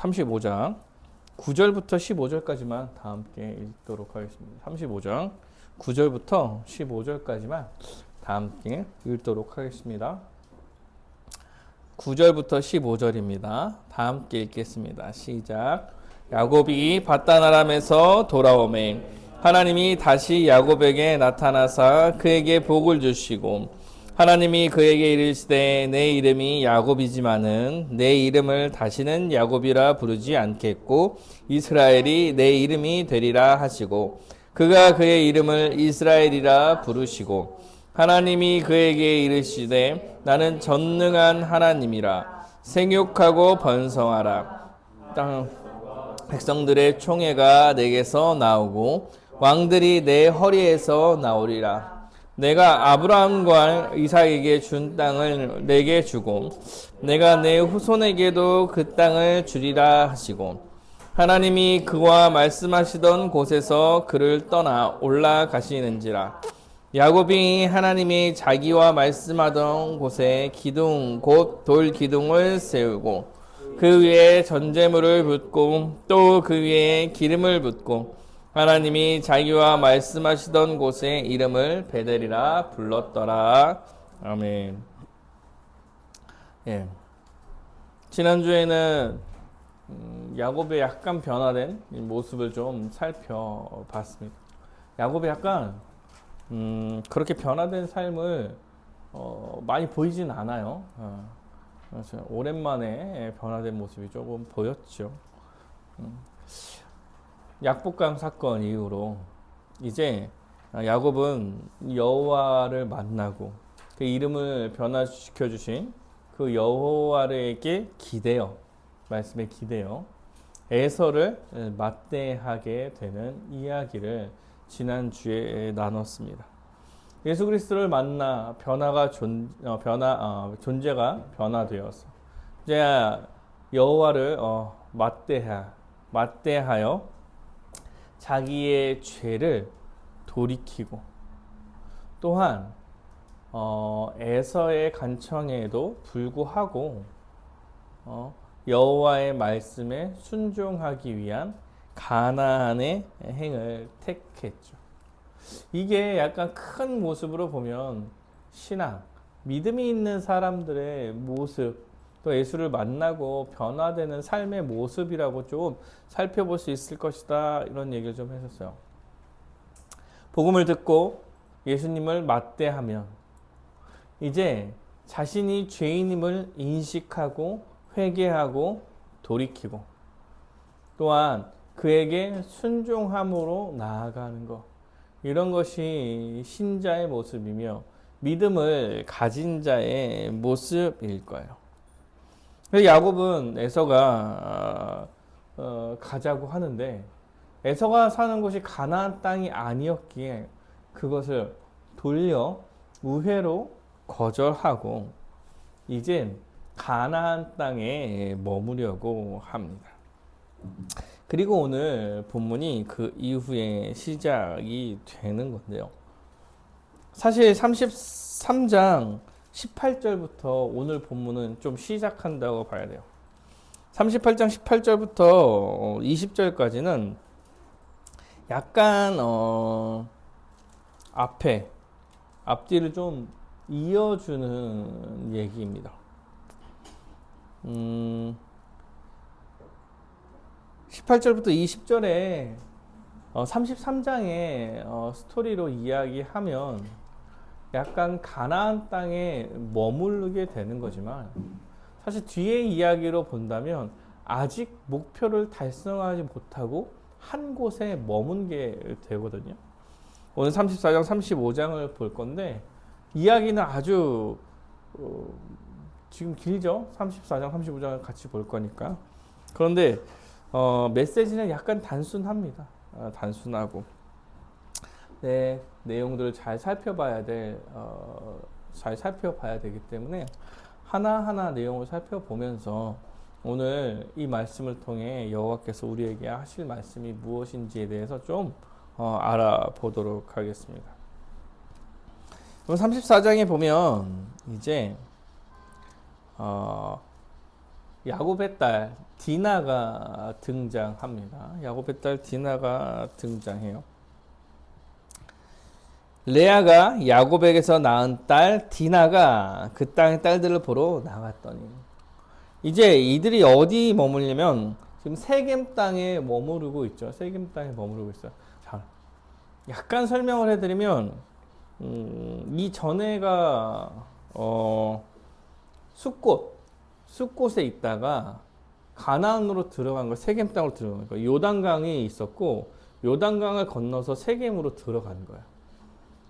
35장 9절부터 15절까지만 다 함께 읽도록 하겠습니다. 35장 9절부터 15절까지만 다 함께 읽도록 하겠습니다. 9절부터 15절입니다. 다 함께 읽겠습니다. 시작. 야곱이 밧단 아람에서 돌아오매 하나님이 다시 야곱에게 나타나사 그에게 복을 주시고 하나님이 그에게 이르시되 내 이름이 야곱이지만은 내 이름을 다시는 야곱이라 부르지 않겠고 이스라엘이 내 이름이 되리라 하시고 그가 그의 이름을 이스라엘이라 부르시고 하나님이 그에게 이르시되 나는 전능한 하나님이라 생육하고 번성하라 땅 백성들의 총회가 내게서 나오고 왕들이 내 허리에서 나오리라. 내가 아브라함과 이삭에게 준 땅을 내게 주고 내가 내 후손에게도 그 땅을 주리라 하시고 하나님이 그와 말씀하시던 곳에서 그를 떠나 올라가시는지라. 야곱이 하나님이 자기와 말씀하던 곳에 기둥 곧 돌 기둥을 세우고 그 위에 전제물을 붓고 또 그 위에 기름을 붓고 하나님이 자기와 말씀하시던 곳에 이름을 베델이라 불렀더라. 아멘. 예. 지난주에는 야곱의 약간 변화된 모습을 좀 살펴봤습니다. 야곱이 약간 그렇게 변화된 삶을 많이 보이진 않아요. 그래서 오랜만에 변화된 모습이 조금 보였죠. 약복강 사건 이후로 이제 야곱은 여호와를 만나고 그 이름을 변화시켜 주신 그 여호와에게 기대어 말씀에 기대어 에서를 맞대하게 되는 이야기를 지난주에 나눴습니다. 예수 그리스도를 만나 존재가 변화되어서 이제 여호와를 맞대하여 자기의 죄를 돌이키고 또한 에서의 간청에도 불구하고 여호와의 말씀에 순종하기 위한 가나안의 행을 택했죠. 이게 약간 큰 모습으로 보면 신앙, 믿음이 있는 사람들의 모습, 또 예수를 만나고 변화되는 삶의 모습이라고 좀 살펴볼 수 있을 것이다. 이런 얘기를 좀 했었어요. 복음을 듣고 예수님을 맞대하면 이제 자신이 죄인임을 인식하고 회개하고 돌이키고 또한 그에게 순종함으로 나아가는 것, 이런 것이 신자의 모습이며 믿음을 가진 자의 모습일 거예요. 야곱은 에서가 가자고 하는데 에서가 사는 곳이 가나안 땅이 아니었기에 그것을 돌려 우회로 거절하고 이젠 가나안 땅에 머무려고 합니다. 그리고 오늘 본문이 그 이후에 시작이 되는 건데요. 사실 33장 18절부터 오늘 본문은 좀 시작한다고 봐야 돼요. 38장 18절부터 20절까지는 약간 앞뒤를 좀 이어주는 얘기입니다. 18절부터 20절에 33장의 스토리로 이야기하면 약간 가나안 땅에 머무르게 되는 거지만 사실 뒤의 이야기로 본다면 아직 목표를 달성하지 못하고 한 곳에 머문 게 되거든요. 오늘 34장, 35장을 볼 건데 이야기는 아주 지금 길죠? 34장, 35장을 같이 볼 거니까. 그런데 메시지는 약간 단순합니다. 단순하고 내용들을 잘 살펴봐야 되기 때문에 하나하나 내용을 살펴보면서 오늘 이 말씀을 통해 여호와께서 우리에게 하실 말씀이 무엇인지에 대해서 좀 알아보도록 하겠습니다. 34장에 보면 이제 야곱의 딸 디나가 등장합니다. 야곱의 딸 디나가 등장해요. 레아가 야곱에게서 낳은 딸 디나가 그 땅의 딸들을 보러 나갔더니 이제 이들이 어디 머물냐면 지금 세겜 땅에 머무르고 있죠. 세겜 땅에 머무르고 있어요. 자, 약간 설명을 해드리면 이 전에가 숫곳에 있다가 가나안으로 들어간 거, 세겜 땅으로 들어간 거. 요단강이 있었고 요단강을 건너서 세겜으로 들어간 거야.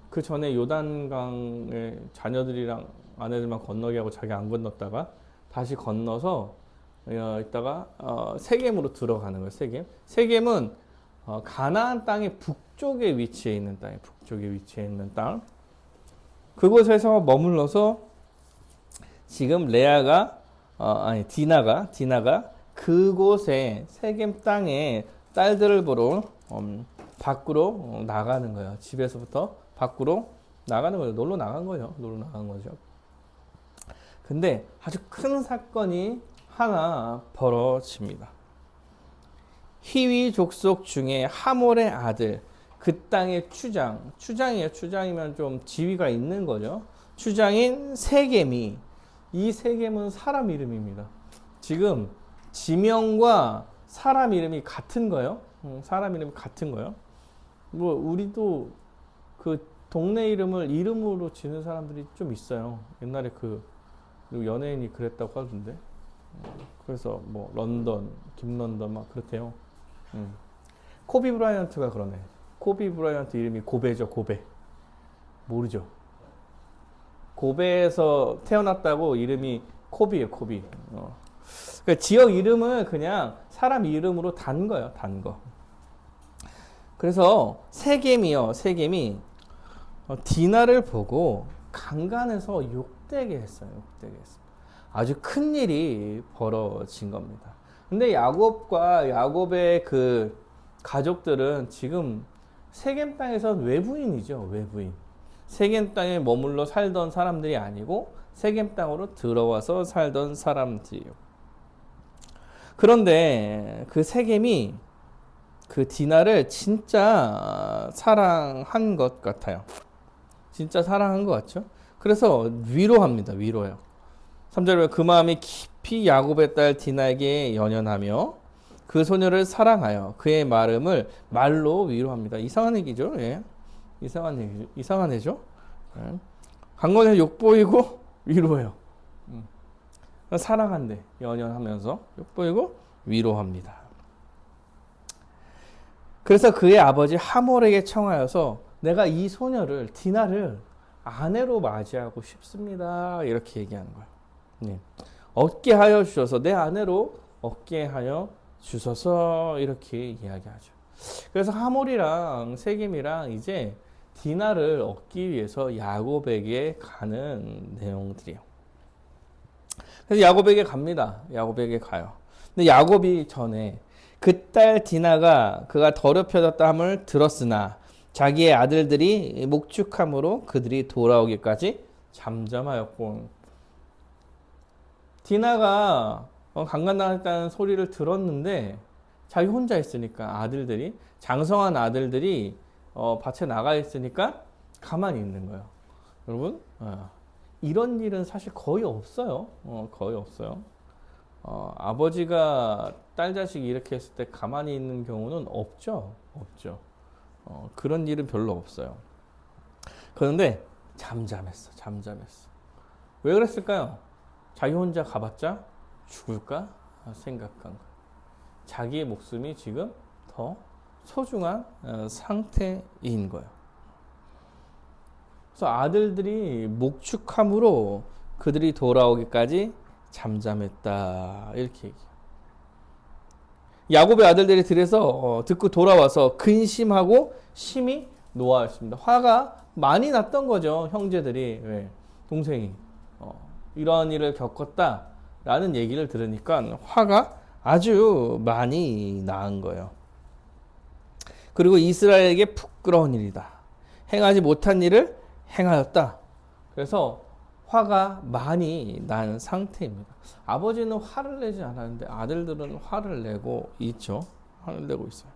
그 전에 요단강에 자녀들이랑 아내들만 건너게 하고 자기 안 건넜다가 다시 건너서 있다가 세겜으로 들어가는 거예요. 세겜은 가나안 땅의 북쪽에 위치해 있는 땅이에요. 북쪽에 위치해 있는 땅. 그곳에서 머물러서 지금 디나가 그곳에 세겜 땅에 딸들을 보러 밖으로 나가는 거예요. 집에서부터 밖으로 나가는 거예요. 놀러 나간 거죠. 근데 아주 큰 사건이 하나 벌어집니다. 히위 족속 중에 하몰의 아들, 그 땅의 추장이에요. 추장이면 좀 지위가 있는 거죠. 추장인 세겜이, 이 세겜은 사람 이름입니다. 지금 지명과 사람 이름이 같은 거예요. 사람 이름이 같은 거예요. 뭐 우리도 그 동네 이름을 이름으로 지는 사람들이 좀 있어요. 옛날에 그 연예인이 그랬다고 하던데. 그래서 뭐 런던, 김런던 막 그렇대요. 코비 브라이언트가 그러네. 코비 브라이언트 이름이 고베죠. 고베. 모르죠. 고베에서 태어났다고 이름이 코비예요. 코비. 그러니까 지역 이름을 그냥 사람 이름으로 단 거예요. 단 거. 그래서 세겜이 디나를 보고 강간해서 욕되게 했어요. 아주 큰 일이 벌어진 겁니다. 근데 야곱과 야곱의 그 가족들은 지금 세겜 땅에선 외부인이죠. 외부인. 세겜 땅에 머물러 살던 사람들이 아니고 세겜 땅으로 들어와서 살던 사람들이에요. 그런데 그 세겜이 그 디나를 진짜 사랑한 것 같아요. 진짜 사랑한 것 같죠? 그래서 위로합니다. 위로해요. 3절에 그 마음이 깊이 야곱의 딸 디나에게 연연하며 그 소녀를 사랑하여 그의 마음을 말로 위로합니다. 이상한 얘기죠. 예. 이상한 애죠. 예. 강건에 욕보이고 위로해요. 사랑한대. 연연하면서 욕보이고 위로합니다. 그래서 그의 아버지 하몰에게 청하여서 내가 이 소녀를 디나를 아내로 맞이하고 싶습니다. 이렇게 얘기하는 거예요. 네. 얻게 하여 주셔서 내 아내로 얻게 하여 주셔서 이렇게 이야기하죠. 그래서 하몰이랑 세겜이랑 이제 디나를 얻기 위해서 야곱에게 가는 내용들이에요. 그래서 야곱에게 갑니다. 야곱에게 가요. 근데 야곱이 전에 그 딸 디나가 그가 더럽혀졌다 함을 들었으나 자기의 아들들이 목축함으로 그들이 돌아오기까지 잠잠하였고, 디나가 강간당했다는 소리를 들었는데 자기 혼자 있으니까 아들들이, 장성한 아들들이 밭에 나가 있으니까 가만히 있는 거예요. 여러분, 이런 일은 사실 거의 없어요. 거의 없어요. 아버지가 딸 자식이 이렇게 했을 때 가만히 있는 경우는 없죠. 그런 일은 별로 없어요. 그런데 잠잠했어. 왜 그랬을까요? 자기 혼자 가봤자 죽을까 생각한 거예요. 자기의 목숨이 지금 더 소중한 상태인 거예요. 그래서 아들들이 목축함으로 그들이 돌아오기까지 잠잠했다. 이렇게 얘기해요. 야곱의 아들들이 들에서 듣고 돌아와서 근심하고 심히 노하였습니다. 화가 많이 났던 거죠. 형제들이. 왜? 동생이 이런 일을 겪었다라는 얘기를 들으니까 화가 아주 많이 나은 거예요. 그리고 이스라엘에게 부끄러운 일이다. 행하지 못한 일을 행하였다. 그래서 화가 많이 난 상태입니다. 아버지는 화를 내지 않았는데 아들들은 화를 내고 있죠. 화를 내고 있어요.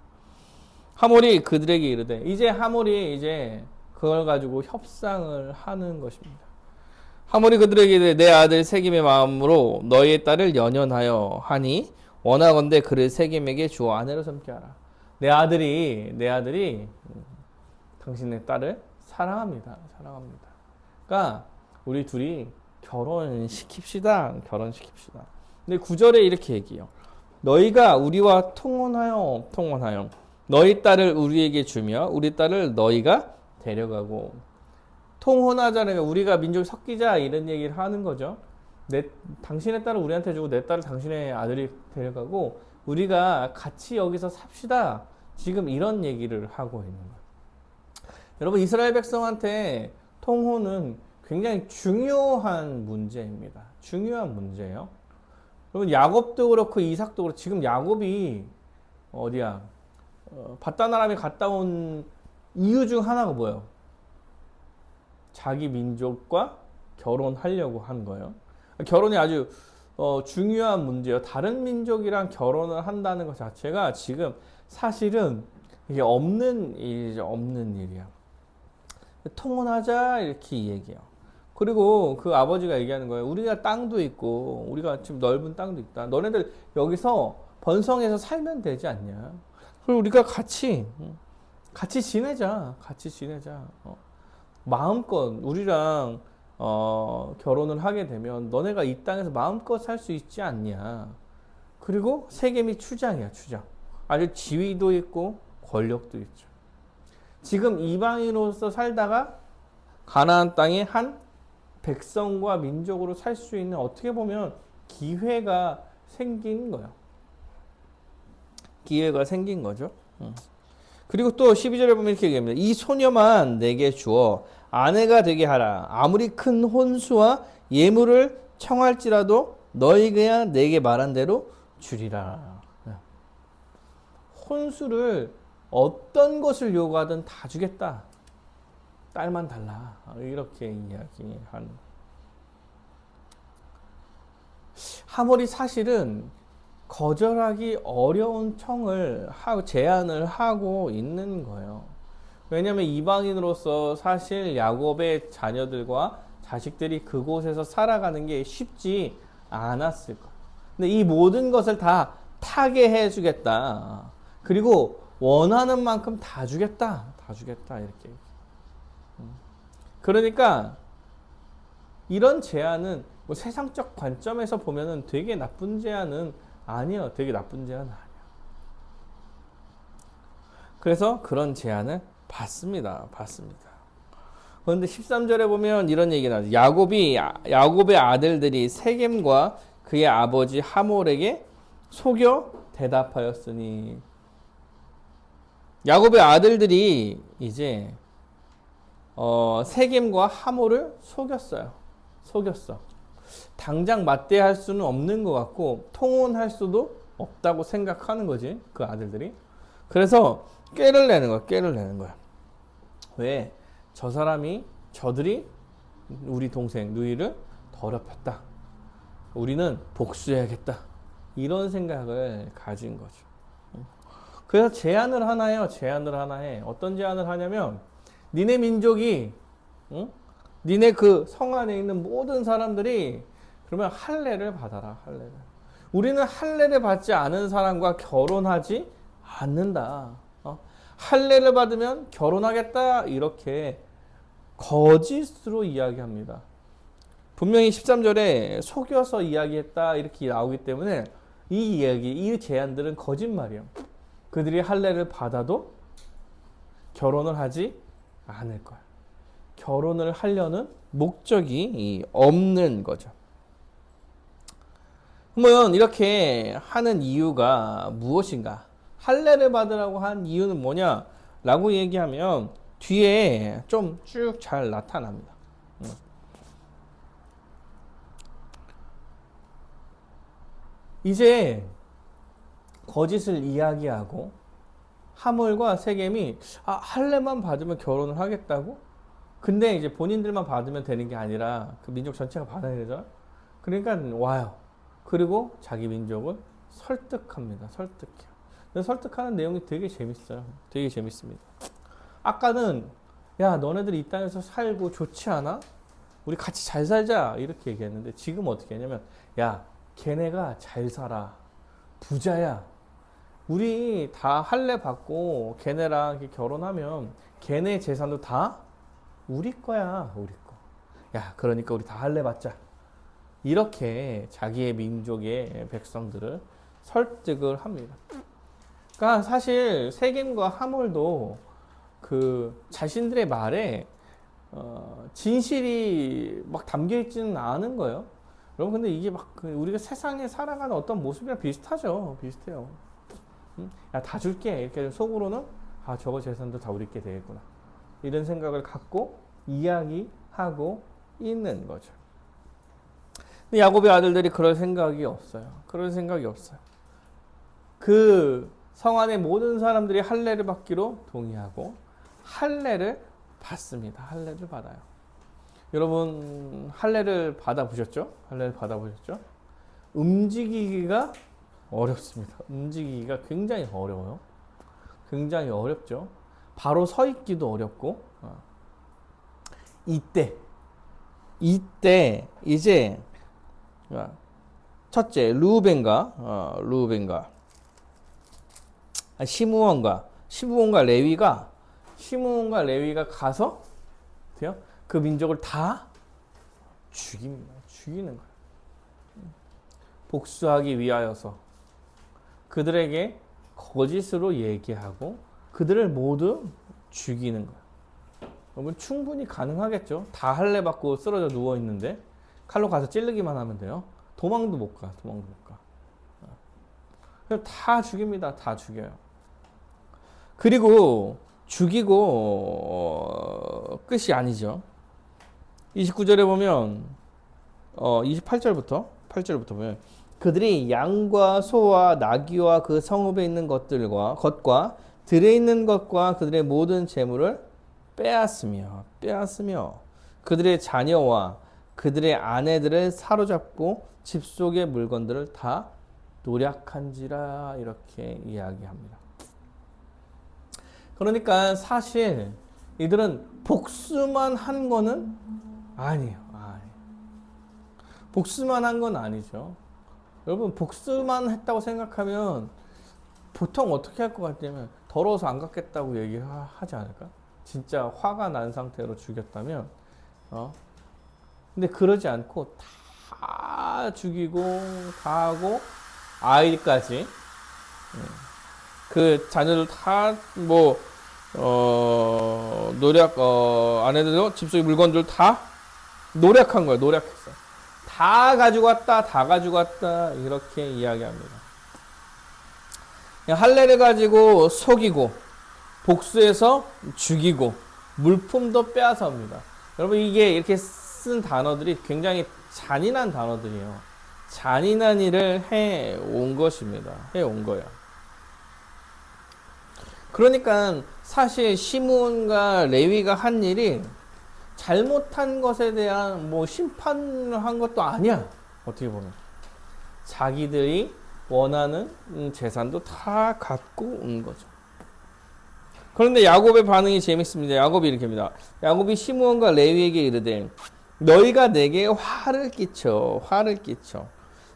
하몰이 그들에게 이르되, 이제 하몰이 이제 그걸 가지고 협상을 하는 것입니다. 하몰이 그들에게 이르되, 내 아들 세겜의 마음으로 너희의 딸을 연연하여 하니 원하건대 그를 세겜에게 주어 아내로 삼게 하라. 내 아들이 당신의 딸을 사랑합니다. 사랑합니다. 그러니까 우리 둘이 결혼시킵시다. 근데 9절에 이렇게 얘기해요. 너희가 우리와 통혼하여 너희 딸을 우리에게 주며 우리 딸을 너희가 데려가고. 통혼하자는 우리가 민족이 섞이자 이런 얘기를 하는 거죠. 당신의 딸을 우리한테 주고 내 딸을 당신의 아들이 데려가고 우리가 같이 여기서 삽시다. 지금 이런 얘기를 하고 있는 거예요. 여러분, 이스라엘 백성한테 통혼은 굉장히 중요한 문제입니다. 중요한 문제예요. 여러분, 야곱도 그렇고 이삭도 그렇고 지금 야곱이 어디야? 바단 아람에 갔다 온 이유 중 하나가 뭐예요? 자기 민족과 결혼하려고 한 거예요. 결혼이 아주 중요한 문제예요. 다른 민족이랑 결혼을 한다는 것 자체가 지금 사실은 이게 없는 일이야. 통혼하자 이렇게 얘기해요. 그리고 그 아버지가 얘기하는 거예요. 우리가 땅도 있고 우리가 지금 넓은 땅도 있다. 너네들 여기서 번성해서 살면 되지 않냐. 그리고 우리가 같이 지내자. 마음껏 우리랑 결혼을 하게 되면 너네가 이 땅에서 마음껏 살 수 있지 않냐. 그리고 세겜이 추장이야. 아주 지위도 있고 권력도 있죠. 지금 이방인으로서 살다가 가나안 땅의 한 백성과 민족으로 살 수 있는, 어떻게 보면 기회가 생긴 거예요. 기회가 생긴 거죠. 그리고 또 12절에 보면 이렇게 얘기합니다. 이 소녀만 내게 주어 아내가 되게 하라. 아무리 큰 혼수와 예물을 청할지라도 너희가 내게 말한 대로 주리라. 혼수를 어떤 것을 요구하든 다 주겠다. 딸만 달라. 이렇게 이야기하는. 하몰이 사실은 거절하기 어려운 제안을 하고 있는 거예요. 왜냐하면 이방인으로서 사실 야곱의 자녀들과 자식들이 그곳에서 살아가는 게 쉽지 않았을 거예요. 근데 이 모든 것을 다 타게 해주겠다. 그리고 원하는 만큼 다 주겠다. 이렇게. 그러니까 이런 제안은 뭐 세상적 관점에서 보면은 되게 나쁜 제안은 아니에요. 그래서 그런 제안을 받습니다. 그런데 13절에 보면 이런 얘기 나와요. 야곱의 아들들이 세겜과 그의 아버지 하몰에게 속여 대답하였으니. 야곱의 아들들이 이제 세겜과 하몰을 속였어. 당장 맞대할 수는 없는 것 같고 통혼할 수도 없다고 생각하는 거지, 그 아들들이. 그래서 꾀를 내는 거야. 왜? 저들이 우리 동생 누이를 더럽혔다. 우리는 복수해야겠다. 이런 생각을 가진 거죠. 그래서 제안을 하나 해. 어떤 제안을 하냐면, 니네 민족이, 니네 그 성 안에 있는 모든 사람들이 그러면 할례를 받아라. 우리는 할례를 받지 않은 사람과 결혼하지 않는다. 할례를 받으면 결혼하겠다. 이렇게 거짓으로 이야기합니다. 분명히 13절에 속여서 이야기했다 이렇게 나오기 때문에 이 제안들은 거짓말이에요. 그들이 할례를 받아도 결혼을 하지 않을 거야. 결혼을 하려는 목적이 없는 거죠. 그러면 이렇게 하는 이유가 무엇인가? 할례를 받으라고 한 이유는 뭐냐라고 얘기하면 뒤에 좀 쭉 잘 나타납니다. 이제 거짓을 이야기하고 하몰과 세겜이 할례만 받으면 결혼을 하겠다고? 근데 이제 본인들만 받으면 되는 게 아니라 그 민족 전체가 받아야 되잖아. 그러니까 와요. 그리고 자기 민족을 설득합니다. 설득해요. 근데 설득하는 내용이 되게 재밌어요. 되게 재밌습니다. 아까는 야 너네들 이 땅에서 살고 좋지 않아? 우리 같이 잘 살자 이렇게 얘기했는데 지금 어떻게 하냐면 야 걔네가 잘 살아. 부자야. 우리 다 할례 받고 걔네랑 이렇게 결혼하면 걔네 재산도 다 우리 거야. 우리 거. 야 그러니까 우리 다 할례 받자. 이렇게 자기의 민족의 백성들을 설득을 합니다. 그러니까 사실 세겜과 하몰도 그 자신들의 말에 진실이 막 담겨 있지는 않은 거예요. 여러분 근데 이게 막 우리가 세상에 살아가는 어떤 모습이랑 비슷하죠. 비슷해요. 야, 다 줄게. 이렇게 속으로는 아 저거 재산도 다 우리 게 되겠구나. 이런 생각을 갖고 이야기하고 있는 거죠. 근데 야곱의 아들들이 그럴 생각이 없어요. 그럴 생각이 없어요. 그 성 안의 모든 사람들이 할례를 받기로 동의하고 할례를 받습니다. 할례를 받아요. 여러분 할례를 받아보셨죠? 할례를 받아보셨죠? 움직이기가 어렵습니다. 움직이기가 굉장히 어려워요. 굉장히 어렵죠. 바로 서 있기도 어렵고 이때 이제 첫째 르우벤과 시므온과 레위가 가서 그 민족을 다 죽입니다. 죽이는 거예요. 복수하기 위하여서 그들에게 거짓으로 얘기하고 그들을 모두 죽이는 거예요. 여러분 충분히 가능하겠죠? 다 할례 받고 쓰러져 누워 있는데 칼로 가서 찌르기만 하면 돼요. 도망도 못 가. 다 죽입니다. 다 죽여요. 그리고 죽이고 끝이 아니죠. 29절에 보면 28절부터 보면 그들이 양과 소와 나귀와 그 성읍에 있는 것과 들에 있는 것과 그들의 모든 재물을 빼앗으며 그들의 자녀와 그들의 아내들을 사로잡고 집 속의 물건들을 다 노략한지라 이렇게 이야기합니다. 그러니까 사실 이들은 복수만 한 거는 아니에요. 복수만 한 건 아니죠. 여러분 복수만 했다고 생각하면 보통 어떻게 할 것 같냐면 더러워서 안 갚겠다고 얘기하지 않을까? 진짜 화가 난 상태로 죽였다면 근데 그러지 않고 다 죽이고 다 하고 아이까지 그 자녀들 다 아내들도 집 속의 물건들 다 노력한 거야. 노력했어. 다 가지고 왔다. 이렇게 이야기합니다. 할례를 가지고 속이고 복수해서 죽이고 물품도 빼앗아 옵니다. 여러분 이게 이렇게 쓴 단어들이 굉장히 잔인한 단어들이에요. 잔인한 일을 해온 것입니다. 해온 거예요. 그러니까 사실 시므온과 레위가 한 일이 잘못한 것에 대한 심판을 한 것도 아니야. 어떻게 보면 자기들이 원하는 재산도 다 갖고 온 거죠. 그런데 야곱의 반응이 재밌습니다. 야곱이 이렇게 합니다. 야곱이 시므온과 레위에게 이르되 너희가 내게 화를 끼쳐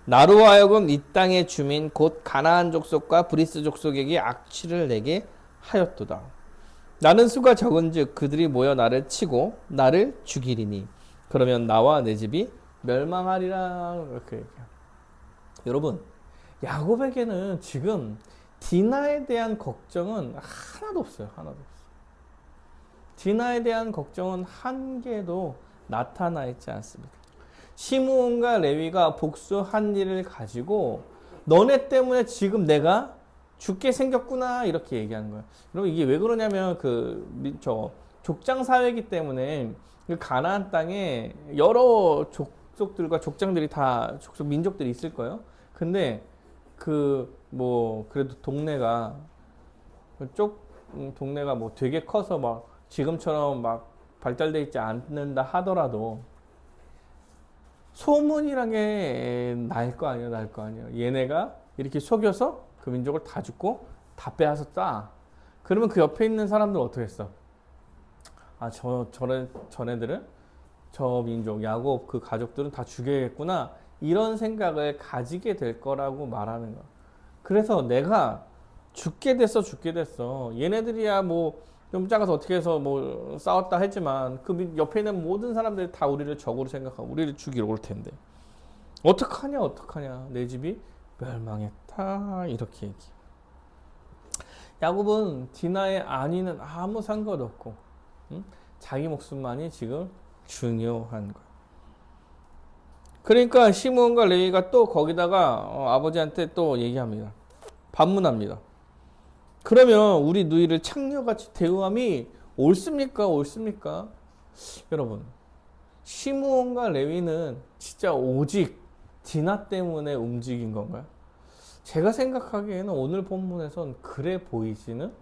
나로 하여금 이 땅의 주민 곧 가나안 족속과 브리스 족속에게 악취를 내게 하였도다. 나는 수가 적은즉 그들이 모여 나를 치고 나를 죽이리니 그러면 나와 내 집이 멸망하리라. 이렇게 얘기해요. 여러분 야곱에게는 지금 디나에 대한 걱정은 하나도 없어요. 디나에 대한 걱정은 한 개도 나타나 있지 않습니다. 시므온과 레위가 복수한 일을 가지고 너네 때문에 지금 내가 죽게 생겼구나 이렇게 얘기하는 거예요. 여러분 이게 왜 그러냐면 족장 사회이기 때문에 그 가나안 땅에 여러 족속들과 족장들이 다 족속 민족들이 있을 거예요. 근데 그래도 동네가 되게 커서 막 지금처럼 막 발달되어 있지 않는다 하더라도 소문이란 게 날 거 아니야, 날 거 아니야. 얘네가 이렇게 속여서 그 민족을 다 죽고 다 빼앗았다. 그러면 그 옆에 있는 사람들 어떻게 했어? 아, 저네들은 저 민족, 야곱 그 가족들은 다 죽여야겠구나. 이런 생각을 가지게 될 거라고 말하는 거야. 그래서 내가 죽게 됐어. 얘네들이야 뭐 좀 작아서 어떻게 해서 뭐 싸웠다 했지만 그 옆에 있는 모든 사람들이 다 우리를 적으로 생각하고 우리를 죽이러 올 텐데 어떡하냐 내 집이 멸망했다 이렇게 얘기해. 야곱은 디나의 안위는 아무 상관없고 자기 목숨만이 지금 중요한 거야. 그러니까 시므온과 레위가 또 거기다가 아버지한테 또 얘기합니다. 반문합니다. 그러면 우리 누이를 창녀같이 대우함이 옳습니까? 여러분, 시므온과 레위는 진짜 오직 디나 때문에 움직인 건가요? 제가 생각하기에는 오늘 본문에선 그래 보이지는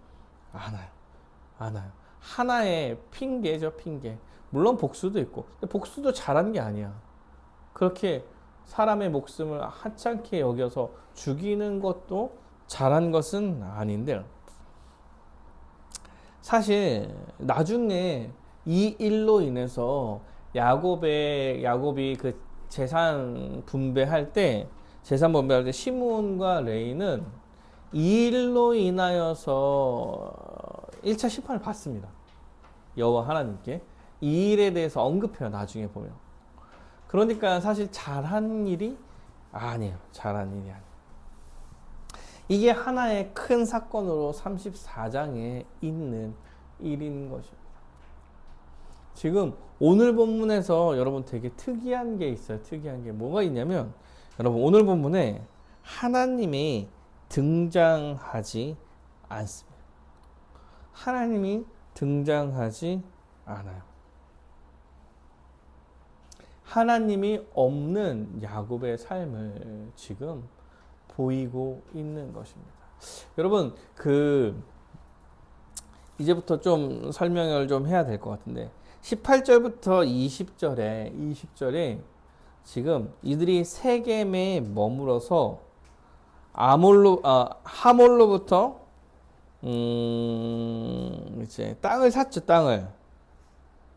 않아요. 하나의 핑계죠, 핑계. 물론 복수도 있고, 근데 복수도 잘한 게 아니야. 그렇게 사람의 목숨을 하찮게 여겨서 죽이는 것도 잘한 것은 아닌데, 사실 나중에 이 일로 인해서 야곱이 그 재산 분배할 때 시므온과 레위는 이 일로 인하여서 1차 심판을 받습니다. 여호와 하나님께 이 일에 대해서 언급해요. 나중에 보면. 그러니까 사실 잘한 일이 아니에요. 이게 하나의 큰 사건으로 34장에 있는 일인 것입니다. 지금 오늘 본문에서 여러분 되게 특이한 게 있어요. 특이한 게 뭐가 있냐면 여러분 오늘 본문에 하나님이 등장하지 않습니다. 하나님이 등장하지 않아요. 하나님이 없는 야곱의 삶을 지금 보이고 있는 것입니다. 여러분 이제부터 좀 설명을 좀 해야 될 것 같은데 18절부터 20절에 지금 이들이 세겜에 머물어서 하몰로부터 이제 땅을 샀죠.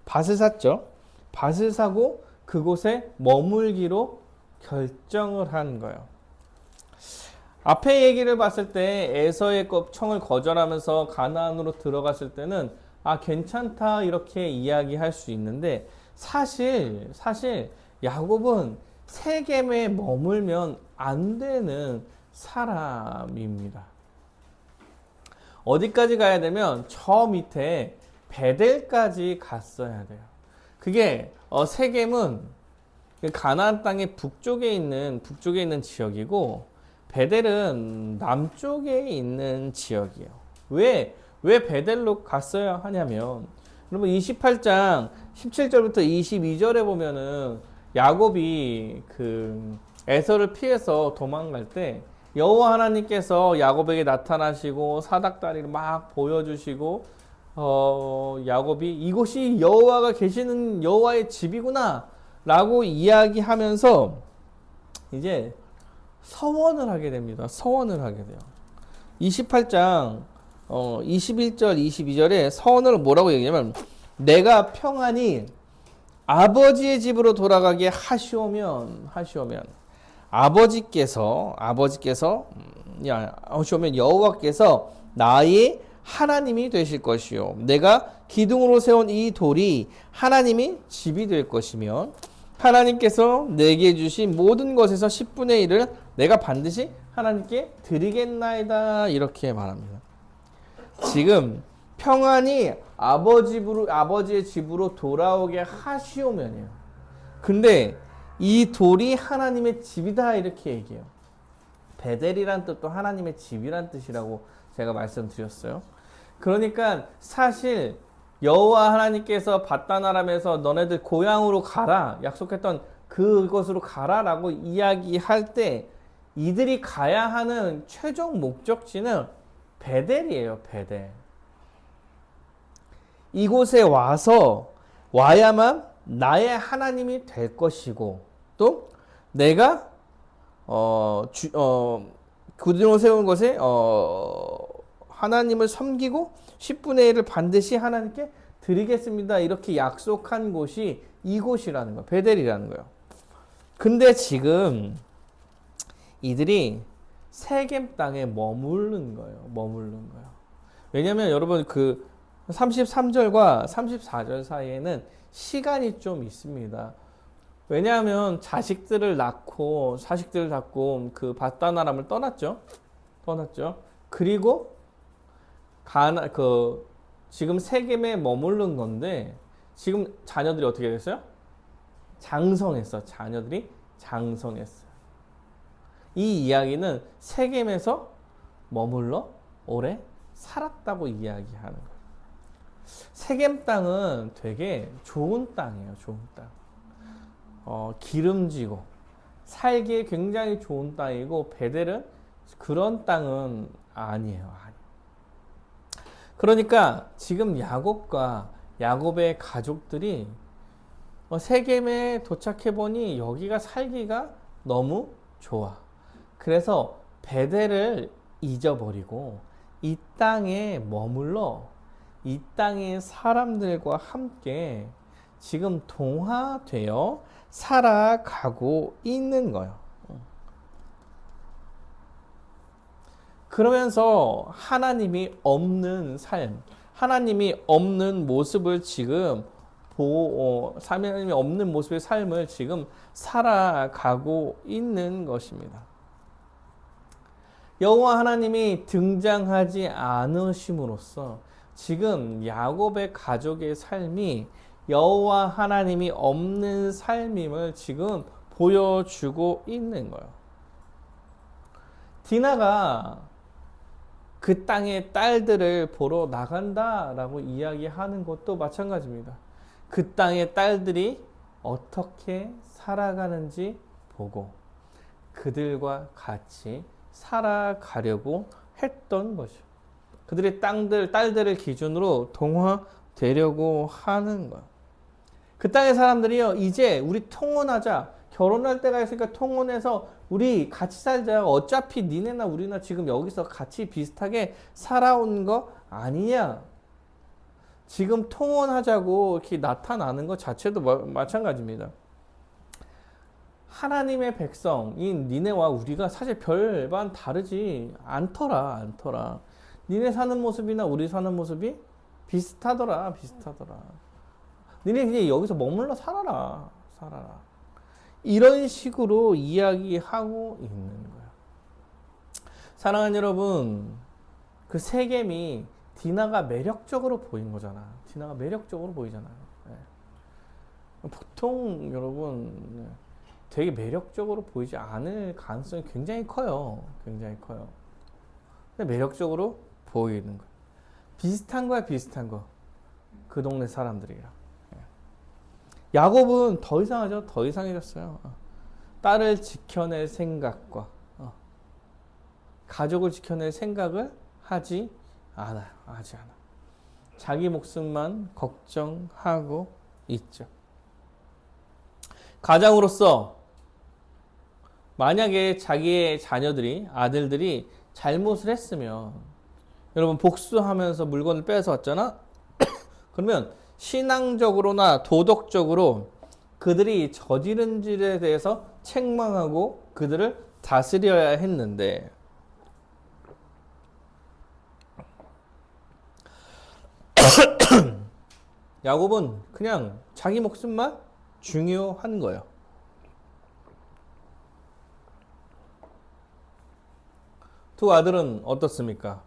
밭을 샀죠. 밭을 사고 그곳에 머물기로 결정을 한 거예요. 앞에 얘기를 봤을 때 에서의 청을 거절하면서 가나안으로 들어갔을 때는 괜찮다 이렇게 이야기할 수 있는데 사실 야곱은 세겜에 머물면 안 되는 사람입니다. 어디까지 가야 되면 저 밑에 베델까지 갔어야 돼요. 그게 세겜은 가나안 땅의 북쪽에 있는 지역이고 베델은 남쪽에 있는 지역이에요. 왜 베델로 갔어야 하냐면 여러분 28장 17절부터 22절에 보면은 야곱이 그 에서를 피해서 도망갈 때 여호와 하나님께서 야곱에게 나타나시고 사닥다리를 막 보여주시고 야곱이 이곳이 여호와가 계시는 여호와의 집이구나 라고 이야기하면서 이제 서원을 하게 됩니다. 28장 21절 22절에 서원을 뭐라고 얘기하냐면 내가 평안히 아버지의 집으로 돌아가게 하시오면 여호와께서 나의 하나님이 되실 것이요 내가 기둥으로 세운 이 돌이 하나님이 집이 될 것이며 하나님께서 내게 주신 모든 것에서 10분의 1을 내가 반드시 하나님께 드리겠나이다 이렇게 말합니다. 지금 평안히 아버지의 집으로 돌아오게 하시오면이에요. 근데 이 돌이 하나님의 집이다 이렇게 얘기해요. 베델이란 뜻도 하나님의 집이란 뜻이라고 제가 말씀드렸어요. 그러니까 사실 여호와 하나님께서 바다나람에서 너네들 고향으로 가라 약속했던 그곳으로 가라라고 이야기할 때 이들이 가야 하는 최종 목적지는 베델이에요. 베델. 이곳에 와서 와야만 나의 하나님이 될 것이고 또 내가 구dun을 세운 것에 하나님을 섬기고 10분의 1을 반드시 하나님께 드리겠습니다. 이렇게 약속한 곳이 이곳이라는 거예요. 베델이라는 거예요. 근데 지금 이들이 세겜 땅에 머무르는 거예요. 머무르는 거예요. 왜냐면 여러분 그 33절과 34절 사이에는 시간이 좀 있습니다. 왜냐하면 자식들을 낳고 그 바다나람을 떠났죠. 그리고 지금 세겜에 머무른 건데 지금 자녀들이 어떻게 됐어요? 장성했어. 자녀들이 장성했어요. 이 이야기는 세겜에서 머물러 오래 살았다고 이야기하는 거예요. 세겜 땅은 되게 좋은 땅이에요. 좋은 땅. 기름지고 살기에 굉장히 좋은 땅이고 베델은 그런 땅은 아니에요. 그러니까 지금 야곱과 야곱의 가족들이 세겜에 도착해 보니 여기가 살기가 너무 좋아. 그래서 베델을 잊어버리고 이 땅에 머물러 이 땅의 사람들과 함께 지금 동화되어 살아가고 있는 거예요. 그러면서 하나님이 없는 삶, 하나님이 없는 모습을 지금 하나님이 없는 모습의 삶을 지금 살아가고 있는 것입니다. 여호와 하나님이 등장하지 않으심으로써 지금 야곱의 가족의 삶이 여호와 하나님이 없는 삶임을 지금 보여주고 있는 거예요. 디나가 그 땅의 딸들을 보러 나간다라고 이야기하는 것도 마찬가지입니다. 그 땅의 딸들이 어떻게 살아가는지 보고 그들과 같이 살아가려고 했던 것이죠. 그들의 딸들을 기준으로 동화되려고 하는 거예요. 그 땅의 사람들이요, 이제 우리 통혼하자. 결혼할 때가 있으니까 통혼해서 우리 같이 살자. 어차피 니네나 우리나 지금 여기서 같이 비슷하게 살아온 거 아니냐. 지금 통혼하자고 이렇게 나타나는 것 자체도 마찬가지입니다. 하나님의 백성인 니네와 우리가 사실 별반 다르지 않더라. 니네 사는 모습이나 우리 사는 모습이 비슷하더라. 니네 그냥 여기서 머물러 살아라. 이런 식으로 이야기하고 있는 거예요. 사랑하는 여러분, 그 세겜이 디나가 매력적으로 보인 거잖아. 디나가 매력적으로 보이잖아요. 네. 보통 여러분 되게 매력적으로 보이지 않을 가능성이 굉장히 커요. 근데 매력적으로 보이는 거예요. 비슷한 거야. 그 동네 사람들이랑. 야곱은 더 이상하죠. 더 이상해졌어요. 딸을 지켜낼 생각과 가족을 지켜낼 생각을 하지 않아요. 자기 목숨만 걱정하고 있죠. 가장으로서 만약에 자기의 자녀들이, 아들들이 잘못을 했으면, 여러분 복수하면서 물건을 뺏어왔잖아? 그러면 신앙적으로나 도덕적으로 그들이 저지른 일에 대해서 책망하고 그들을 다스려야 했는데, 야곱은 그냥 자기 목숨만 중요한 거예요. 두 아들은 어떻습니까?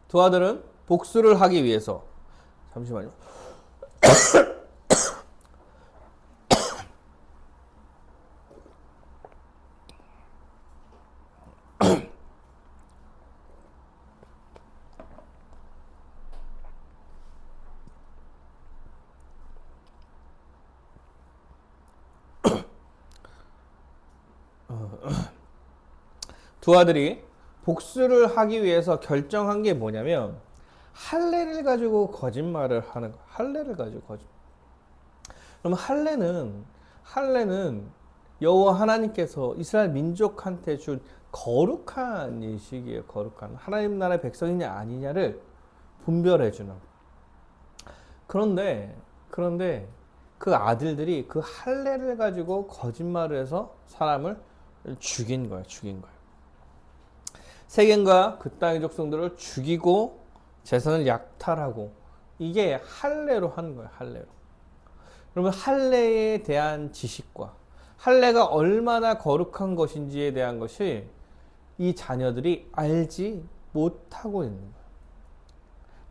두 아들은 복수를 하기 위해서, 잠시만요. 두 아들이 복수를 하기 위해서 결정한 게 뭐냐면, 할례를 가지고 거짓말을 하는 거. 할례를 가지고 거짓말. 그러면 할례는 여호와 하나님께서 이스라엘 민족한테 준 거룩한 예식이에요. 거룩한 하나님 나라의 백성이냐 아니냐를 분별해 주는. 그런데 그 아들들이 그 할례를 가지고 거짓말을 해서 사람을 죽인 거예요. 세겜과 그 땅의 족속들을 죽이고 재산을 약탈하고, 이게 할례로 하는 거예요. 할례로. 그러면 할례에 대한 지식과 할례가 얼마나 거룩한 것인지에 대한 것이 이 자녀들이 알지 못하고 있는 거예요.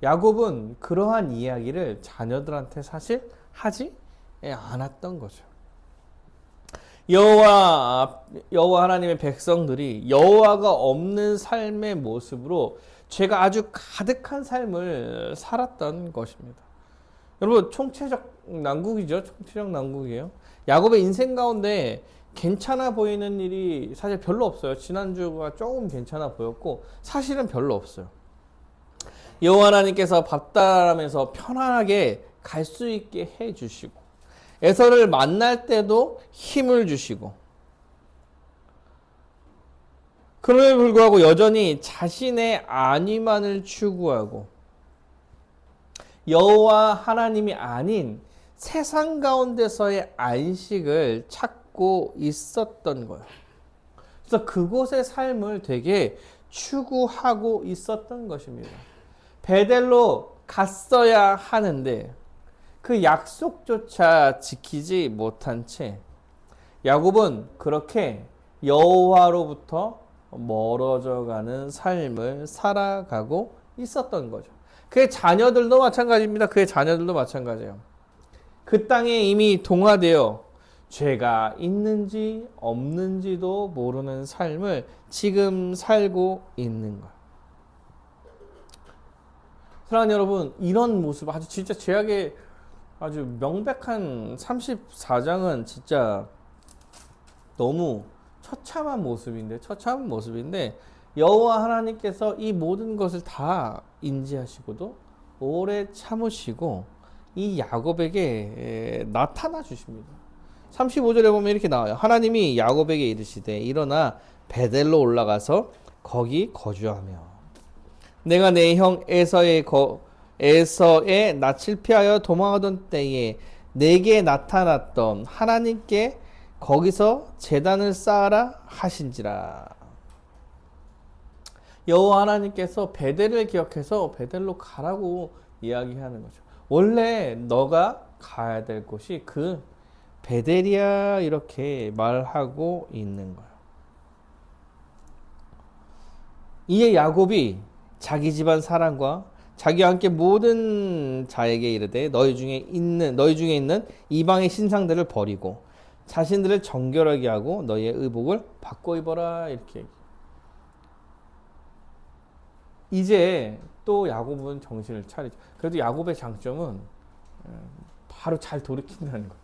야곱은 그러한 이야기를 자녀들한테 사실 하지 않았던 거죠. 여호와 하나님의 백성들이 여호와가 없는 삶의 모습으로 죄가 아주 가득한 삶을 살았던 것입니다. 여러분, 총체적 난국이죠. 총체적 난국이에요. 야곱의 인생 가운데 괜찮아 보이는 일이 사실 별로 없어요. 지난주가 조금 괜찮아 보였고 사실은 별로 없어요. 여호와 하나님께서 밥다라면서 편안하게 갈 수 있게 해주시고, 에서를 만날 때도 힘을 주시고, 그럼에도 불구하고 여전히 자신의 안위만을 추구하고 여호와 하나님이 아닌 세상 가운데서의 안식을 찾고 있었던 거예요. 그래서 그곳의 삶을 되게 추구하고 있었던 것입니다. 베델로 갔어야 하는데 그 약속조차 지키지 못한 채 야곱은 그렇게 여호와로부터 멀어져 가는 삶을 살아가고 있었던 거죠. 그의 자녀들도 마찬가지입니다. 그의 자녀들도 마찬가지예요. 그 땅에 이미 동화되어 죄가 있는지 없는지도 모르는 삶을 지금 살고 있는 거예요. 사랑하는 여러분, 이런 모습, 아주 진짜 죄악의 아주 명백한 34장은 진짜 너무 처참한 모습인데 여호와 하나님께서 이 모든 것을 다 인지하시고도 오래 참으시고 이 야곱에게 나타나 주십니다. 35절에 보면 이렇게 나와요. 하나님이 야곱에게 이르시되 일어나 베델로 올라가서 거기 거주하며 내가 내 형 에서의 낯을 피하여 도망하던 때에 내게 나타났던 하나님께 거기서 제단을 쌓아라 하신지라. 여호와 하나님께서 베델을 기억해서 베델로 가라고 이야기하는 거죠. 원래 너가 가야 될 곳이 그 베델이야, 이렇게 말하고 있는 거예요. 이에 야곱이 자기 집안 사람과 자기와 함께 모든 자에게 이르되 너희 중에 있는 이방의 신상들을 버리고 자신들을 정결하게 하고 너희의 의복을 바꿔 입어라, 이렇게. 이제 또 야곱은 정신을 차리죠. 그래도 야곱의 장점은 바로 잘 돌이킨다는 거예요.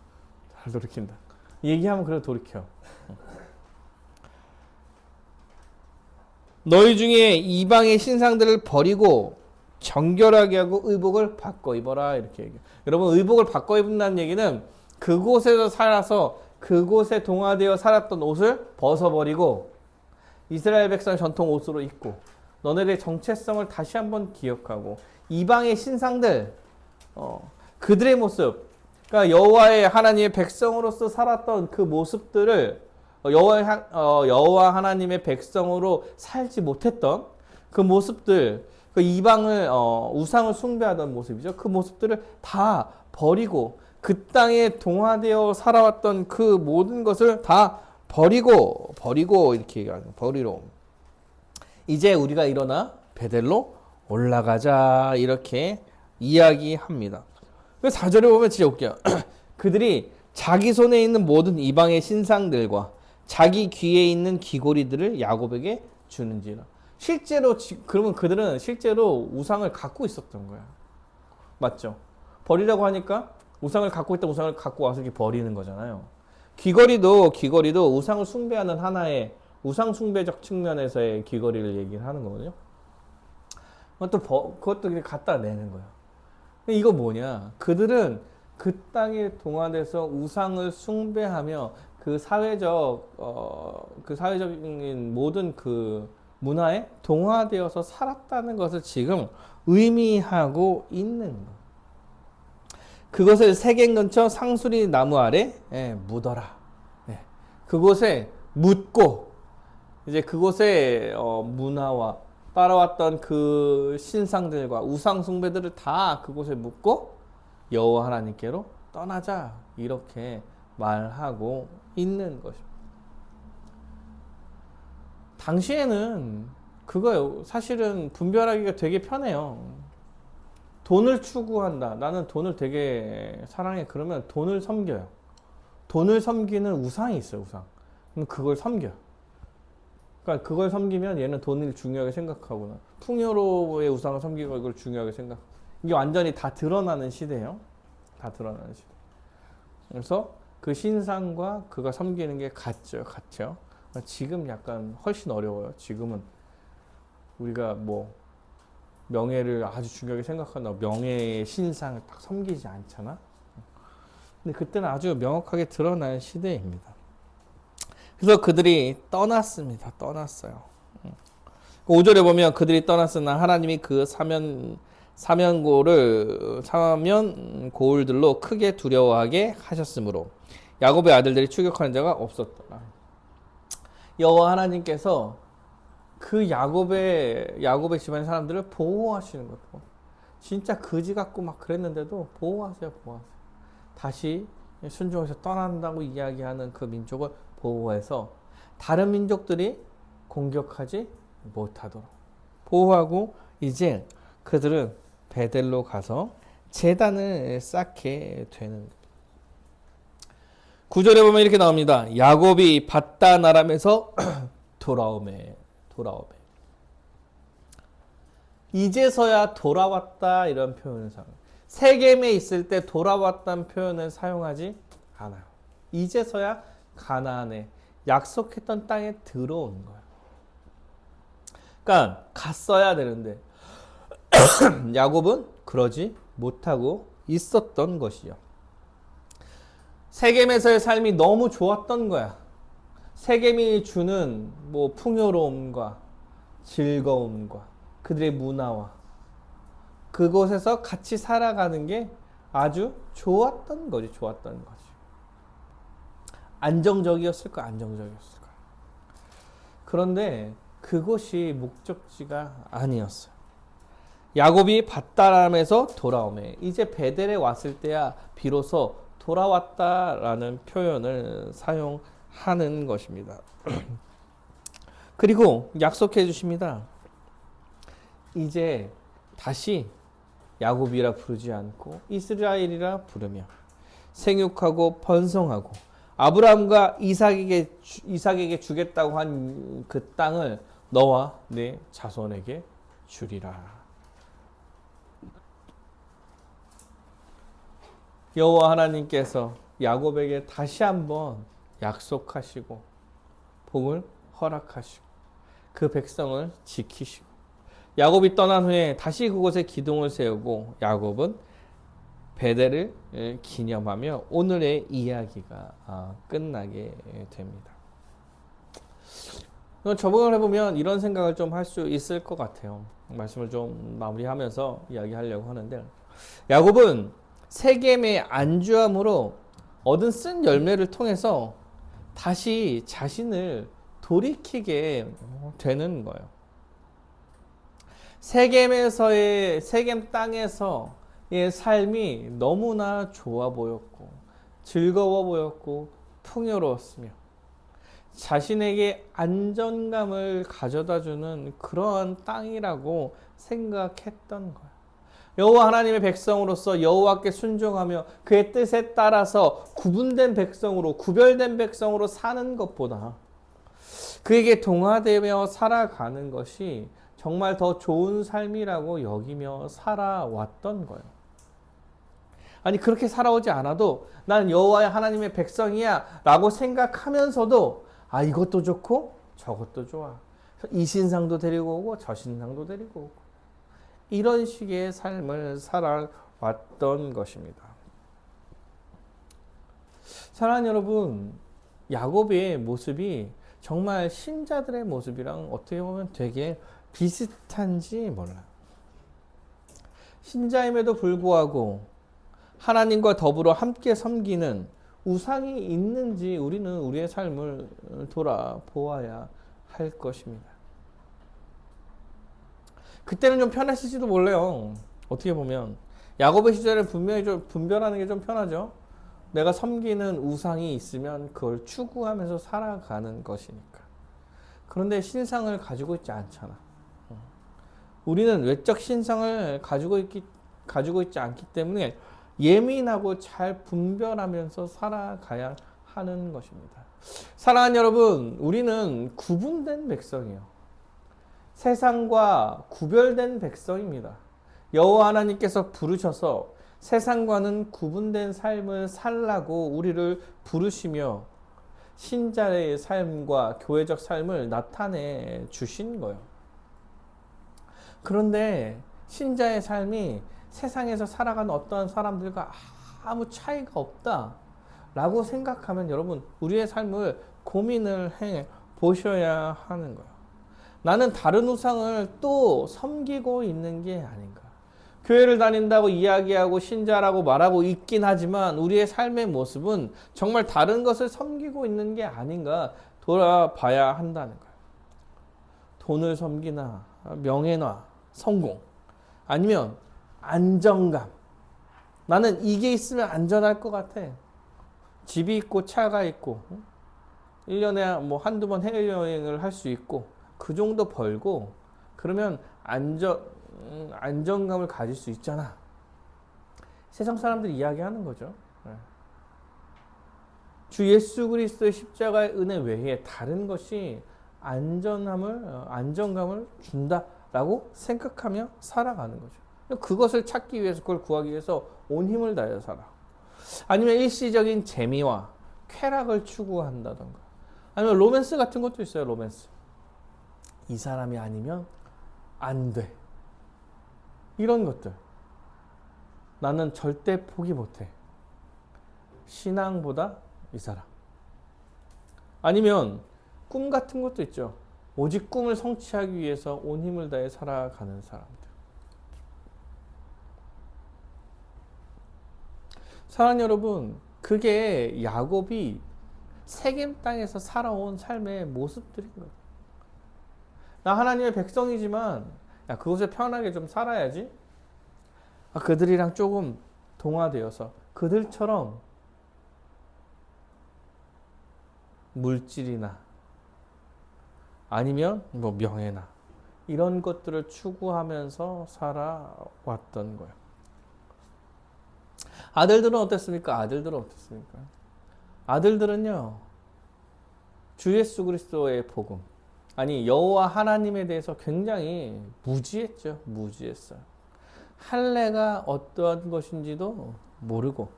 잘 돌이킨다. 얘기하면 그래도 돌이켜. 너희 중에 이방의 신상들을 버리고 정결하게 하고 의복을 바꿔 입어라, 이렇게 얘기해요. 여러분, 의복을 바꿔 입는다는 얘기는 그곳에서 살아서 그곳에 동화되어 살았던 옷을 벗어버리고 이스라엘 백성 전통 옷으로 입고 너네들의 정체성을 다시 한번 기억하고 이방의 신상들, 그들의 모습, 그러니까 여호와의 하나님의 백성으로서 살았던 그 모습들을 여호와 하나님의 백성으로 살지 못했던 그 모습들, 그 이방을 우상을 숭배하던 모습이죠. 그 모습들을 다 버리고 그 땅에 동화되어 살아왔던 그 모든 것을 다 버리고 이렇게 얘기하는, 버리로. 이제 우리가 일어나 베델로 올라가자, 이렇게 이야기합니다. 4절에 보면 진짜 웃겨요. 그들이 자기 손에 있는 모든 이방의 신상들과 자기 귀에 있는 귀고리들을 야곱에게 주는지라. 실제로 그러면 그들은 실제로 우상을 갖고 있었던 거야. 맞죠? 버리라고 하니까 우상을 갖고 있다, 우상을 갖고 와서 이렇게 버리는 거잖아요. 귀걸이도 우상을 숭배하는 하나의 우상 숭배적 측면에서의 귀걸이를 얘기를 하는 거거든요. 그것도 그냥 갖다 내는 거예요. 이거 뭐냐? 그들은 그 땅에 동화돼서 우상을 숭배하며 그 사회적인 모든 그 문화에 동화되어서 살았다는 것을 지금 의미하고 있는 거예요. 그것을 세겜 근처 상수리 나무 아래 묻어라. 그곳에 묻고 이제 그곳의 문화와 따라왔던 그 신상들과 우상 숭배들을 다 그곳에 묻고 여호와 하나님께로 떠나자 이렇게 말하고 있는 것입니다. 당시에는 그거요. 사실은 분별하기가 되게 편해요. 돈을 추구한다. 나는 돈을 되게 사랑해. 그러면 돈을 섬겨요. 돈을 섬기는 우상이 있어요. 우상. 그럼 그걸 섬겨요. 그러니까 그걸 섬기면 얘는 돈을 중요하게 생각하구나. 풍요로의 우상을 섬기고 이걸 중요하게 생각. 이게 완전히 다 드러나는 시대예요. 다 드러나는 시대. 그래서 그 신상과 그가 섬기는 게 같죠. 지금 약간 훨씬 어려워요. 지금은 우리가 뭐 명예를 아주 중요하게 생각한다. 명예의 신상을 딱 섬기지 않잖아. 근데 그때는 아주 명확하게 드러난 시대입니다. 그래서 그들이 떠났습니다. 떠났어요. 5절에 보면 그들이 떠났으나 하나님이 그 사면고울들로 크게 두려워하게 하셨으므로 야곱의 아들들이 추격하는 자가 없었더라. 여호와 하나님께서 그 야곱의 집안의 사람들을 보호하시는 거죠. 진짜 거지 같고 막 그랬는데도 보호하세요. 다시 순종해서 떠난다고 이야기하는 그 민족을 보호해서 다른 민족들이 공격하지 못하도록 보호하고 이제 그들은 베델로 가서 제단을 쌓게 되는 9절에 보면 이렇게 나옵니다. 야곱이 밧단 아람에서 돌아오매. 이제서야 돌아왔다 이런 표현을 사용해요. 세겜에 있을 때 돌아왔다는 표현을 사용하지 않아요. 이제서야 가나안에 약속했던 땅에 들어온 거예요. 그러니까 갔어야 되는데 야곱은 그러지 못하고 있었던 것이요. 세겜에서의 삶이 너무 좋았던 거야. 세겜이 주는 뭐 풍요로움과 즐거움과 그들의 문화와 그곳에서 같이 살아가는 게 아주 좋았던 거지. 안정적이었을까? 그런데 그곳이 목적지가 아니었어요. 야곱이 밧단아람에서 돌아오매. 이제 베델에 왔을 때야 비로소 돌아왔다라는 표현을 사용하는 것입니다. 그리고 약속해 주십니다. 이제 다시 야곱이라 부르지 않고 이스라엘이라 부르며 생육하고 번성하고 아브라함과 이삭에게 주겠다고 한 그 땅을 너와 내 자손에게 주리라. 여호와 하나님께서 야곱에게 다시 한번 약속하시고 복을 허락하시고 그 백성을 지키시고 야곱이 떠난 후에 다시 그곳에 기둥을 세우고 야곱은 베델을 기념하며 오늘의 이야기가 끝나게 됩니다. 적응을 해보면 이런 생각을 좀 할 수 있을 것 같아요. 말씀을 좀 마무리하면서 이야기하려고 하는데 야곱은 세겜의 안주함으로 얻은 쓴 열매를 통해서 다시 자신을 돌이키게 되는 거예요. 세겜 땅에서의 삶이 너무나 좋아 보였고 즐거워 보였고 풍요로웠으며 자신에게 안정감을 가져다주는 그러한 땅이라고 생각했던 거예요. 여호와 하나님의 백성으로서 여호와께 순종하며 그의 뜻에 따라서 구별된 백성으로 사는 것보다 그에게 동화되며 살아가는 것이 정말 더 좋은 삶이라고 여기며 살아왔던 거예요. 아니 그렇게 살아오지 않아도 난 여호와의 하나님의 백성이야 라고 생각하면서도 이것도 좋고 저것도 좋아. 이 신상도 데리고 오고 저 신상도 데리고 오고 이런 식의 삶을 살아왔던 것입니다. 사랑하는 여러분, 야곱의 모습이 정말 신자들의 모습이랑 어떻게 보면 되게 비슷한지 몰라요. 신자임에도 불구하고 하나님과 더불어 함께 섬기는 우상이 있는지 우리는 우리의 삶을 돌아보아야 할 것입니다. 그때는 좀 편했을지도 몰라요. 어떻게 보면 야곱의 시절에 분명히 좀 분별하는 게 좀 편하죠. 내가 섬기는 우상이 있으면 그걸 추구하면서 살아가는 것이니까. 그런데 신상을 가지고 있지 않잖아. 우리는 외적 신상을 가지고 있지 않기 때문에 예민하고 잘 분별하면서 살아가야 하는 것입니다. 사랑하는 여러분, 우리는 구분된 백성이에요. 세상과 구별된 백성입니다. 여호와 하나님께서 부르셔서 세상과는 구분된 삶을 살라고 우리를 부르시며 신자의 삶과 교회적 삶을 나타내 주신 거예요. 그런데 신자의 삶이 세상에서 살아가는 어떠한 사람들과 아무 차이가 없다라고 생각하면 여러분, 우리의 삶을 고민을 해 보셔야 하는 거예요. 나는 다른 우상을 또 섬기고 있는 게 아닌가. 교회를 다닌다고 이야기하고 신자라고 말하고 있긴 하지만 우리의 삶의 모습은 정말 다른 것을 섬기고 있는 게 아닌가 돌아봐야 한다는 거예요. 돈을 섬기나 명예나 성공 아니면 안정감. 나는 이게 있으면 안전할 것 같아. 집이 있고 차가 있고 1년에 뭐 한두 번 해외여행을 할 수 있고 그 정도 벌고 그러면 안정감을 가질 수 있잖아. 세상 사람들이 이야기하는 거죠. 주 예수 그리스도의 십자가의 은혜 외에 다른 것이 안정감을 준다라고 생각하며 살아가는 거죠. 그것을 찾기 위해서, 그걸 구하기 위해서 온 힘을 다해서 살아. 아니면 일시적인 재미와 쾌락을 추구한다던가. 아니면 로맨스 같은 것도 있어요. 로맨스. 이 사람이 아니면 안 돼. 이런 것들. 나는 절대 포기 못해. 신앙보다 이 사람. 아니면 꿈 같은 것도 있죠. 오직 꿈을 성취하기 위해서 온 힘을 다해 살아가는 사람들. 사랑하는 여러분, 그게 야곱이 세겜 땅에서 살아온 삶의 모습들인 거예요. 나 하나님의 백성이지만 그곳에 편하게 좀 살아야지. 그들이랑 조금 동화되어서 그들처럼 물질이나 아니면 뭐 명예나 이런 것들을 추구하면서 살아왔던 거예요. 아들들은 어땠습니까? 아들들은요, 주 예수 그리스도의 복음, 아니 여호와 하나님에 대해서 굉장히 무지했어요. 할례가 어떠한 것인지도 모르고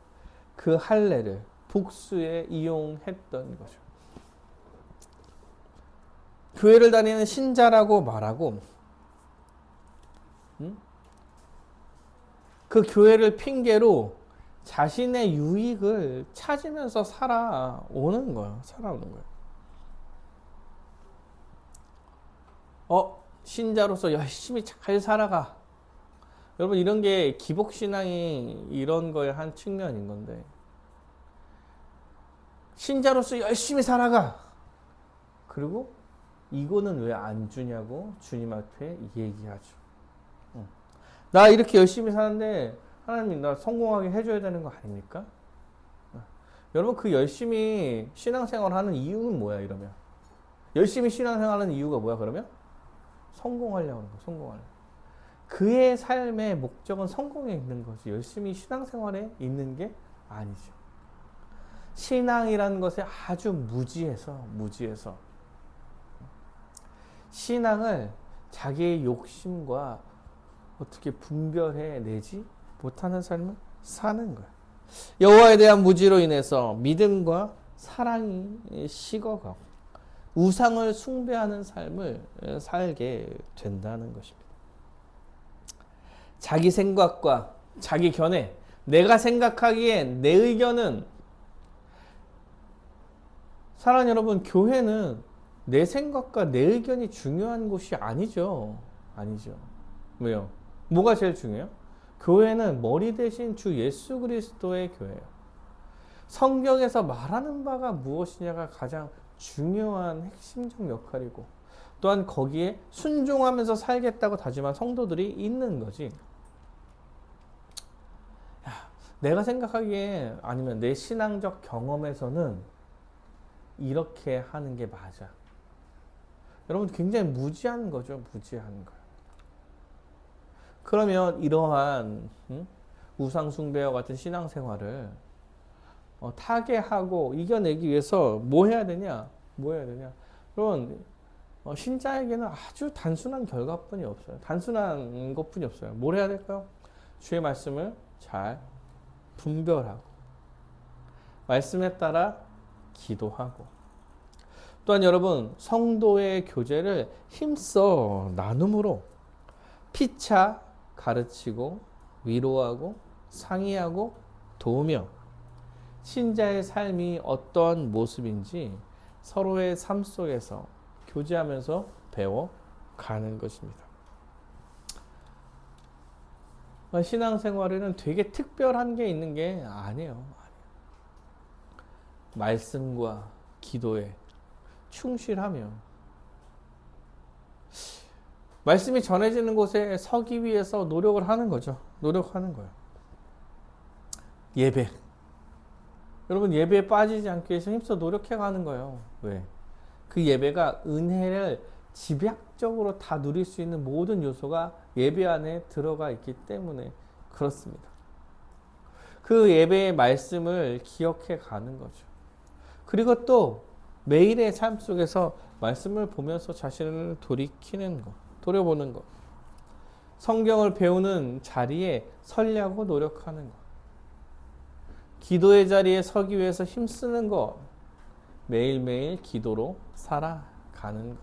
그 할례를 복수에 이용했던 거죠. 교회를 다니는 신자라고 말하고 그 교회를 핑계로 자신의 유익을 찾으면서 살아오는 거예요. 신자로서 열심히 잘 살아가. 여러분, 이런 게 기복신앙이 이런 거의 한 측면인 건데, 신자로서 열심히 살아가. 그리고 이거는 왜 안 주냐고 주님 앞에 얘기하죠. 나 이렇게 열심히 사는데 하나님 나 성공하게 해줘야 되는 거 아닙니까? 여러분, 그 열심히 신앙생활하는 이유는 뭐야? 이러면 열심히 신앙생활하는 이유가 뭐야? 그러면 성공하려고 하는 거. 그의 삶의 목적은 성공에 있는 거지 열심히 신앙생활에 있는 게 아니죠. 신앙이라는 것에 아주 무지해서 신앙을 자기의 욕심과 어떻게 분별해 내지 못하는 삶을 사는 거예요. 여호와에 대한 무지로 인해서 믿음과 사랑이 식어가고 우상을 숭배하는 삶을 살게 된다는 것입니다. 자기 생각과 자기 견해, 내가 생각하기엔 내 의견은, 사랑하는 여러분, 교회는 내 생각과 내 의견이 중요한 곳이 아니죠. 아니죠. 왜요? 뭐가 제일 중요해요? 교회는 머리 대신 주 예수 그리스도의 교회예요. 성경에서 말하는 바가 무엇이냐가 가장 중요한 핵심적 역할이고, 또한 거기에 순종하면서 살겠다고 다짐한 성도들이 있는 거지. 내가 생각하기에, 아니면 내 신앙적 경험에서는 이렇게 하는 게 맞아. 여러분, 굉장히 무지한 거죠. 무지한 거예요. 그러면 이러한 우상 숭배와 같은 신앙생활을 타개하고 이겨내기 위해서 뭐 해야 되냐? 뭐 해야 되냐? 여러분, 신자에게는 아주 단순한 결과뿐이 없어요. 단순한 것뿐이 없어요. 뭘 해야 될까요? 주의 말씀을 잘 분별하고, 말씀에 따라 기도하고, 또한 여러분, 성도의 교제를 힘써 나눔으로 피차 가르치고 위로하고 상의하고 도우며 신자의 삶이 어떤 모습인지 서로의 삶 속에서 교제하면서 배워가는 것입니다. 신앙생활에는 되게 특별한 게 있는 게 아니에요. 말씀과 기도에 충실하며 말씀이 전해지는 곳에 서기 위해서 노력을 하는 거죠. 노력하는 거예요. 예배. 여러분, 예배에 빠지지 않기 위해서 힘써 노력해 가는 거예요. 왜? 그 예배가 은혜를 집약적으로 다 누릴 수 있는 모든 요소가 예배 안에 들어가 있기 때문에 그렇습니다. 그 예배의 말씀을 기억해 가는 거죠. 그리고 또 매일의 삶 속에서 말씀을 보면서 자신을 돌이키는 것, 돌아보는 것, 성경을 배우는 자리에 서려고 노력하는 것, 기도의 자리에 서기 위해서 힘쓰는 것, 매일매일 기도로 살아가는 것,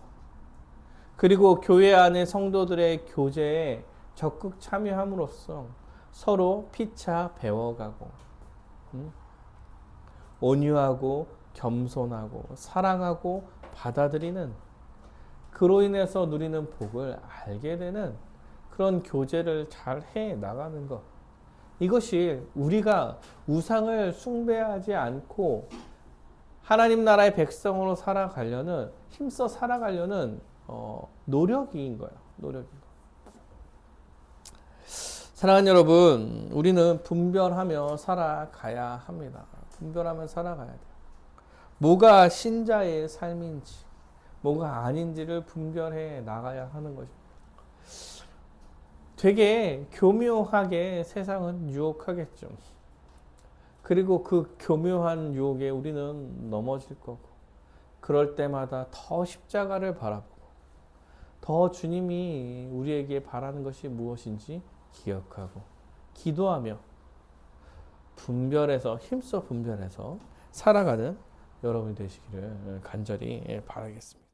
그리고 교회 안의 성도들의 교제에 적극 참여함으로써 서로 피차 배워가고, 온유하고 겸손하고 사랑하고 받아들이는, 그로 인해서 누리는 복을 알게 되는 그런 교제를 잘 해 나가는 것, 이것이 우리가 우상을 숭배하지 않고 하나님 나라의 백성으로 살아가려는, 힘써 살아가려는 노력인 거예요. 노력인 거예요. 사랑하는 여러분, 우리는 분별하며 살아가야 합니다. 분별하며 살아가야 돼요. 뭐가 신자의 삶인지, 뭐가 아닌지를 분별해 나가야 하는 것입니다. 되게 교묘하게 세상은 유혹하겠죠. 그리고 그 교묘한 유혹에 우리는 넘어질 거고, 그럴 때마다 더 십자가를 바라보고, 더 주님이 우리에게 바라는 것이 무엇인지 기억하고, 기도하며 분별해서, 힘써 분별해서 살아가는 여러분이 되시기를 간절히 바라겠습니다.